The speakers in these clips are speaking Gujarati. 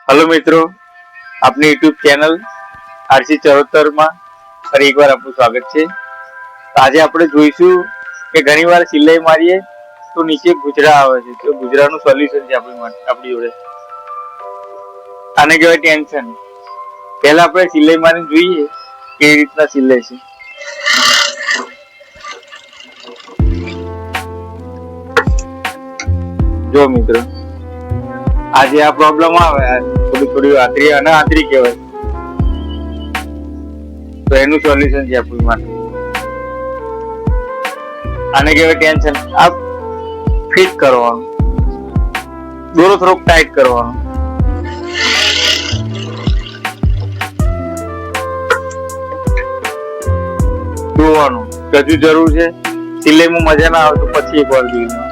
हेलो मित्रों, अपनी यूट्यूब चैनल आरसी 74 में फरी एक बार आपનું સ્વાગત છે। તો આજે આપણે જોઈશું કે ઘણીવાર સિલાઈ મારીએ તો નીચે ગુજરા આવે છે, તો ગુજરાનું સોલ્યુશન છે આપણી જોડે। આને કહેવાય ટેન્શન। પહેલા આપણે સિલાઈ મારીને જોઈએ કેવી રીતના સિલાઈ છે। જો મિત્રો, આજે આ પ્રોબ્લેમ આવે, થોડી આંતરી અને આંતરી કહેવાય, તો એનું સોલ્યુશન છે આપણી માટે। આને કહેવાય ટેન્શન। આ ફિટ કરવાનું, દોરો થોડોક ટાઈટ કરવાનો, જોવાનું હજુ જરૂર છે, સિલાઈમાં મજા ના આવે તો પછી એક વાર જોઈ લેવાનું।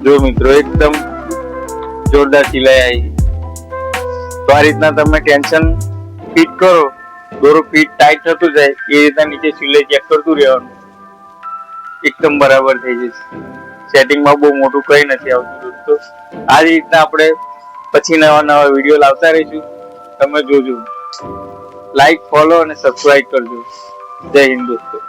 જો મિત્રો, એકદમ જોરદાર સિલાઈ આવી। તો આ રીતના તમે ટેન્શન ફિટ કરો, દોરો ફિટ ટાઈટ થતું જાય એ રીતના નીચે સિલાઈ ચેક કરતું રહેવાનું, એકદમ બરાબર થઈ જશે। સેટિંગમાં બહુ મોટું કઈ નથી આવતું દોસ્તો। આ રીતના આપણે પછી નવા વિડીયો લાવતા રહીશું, તમે જોજો। લાઈક, ફોલો અને સબસ્ક્રાઇબ કરજો। જય હિન્દ દોસ્તો।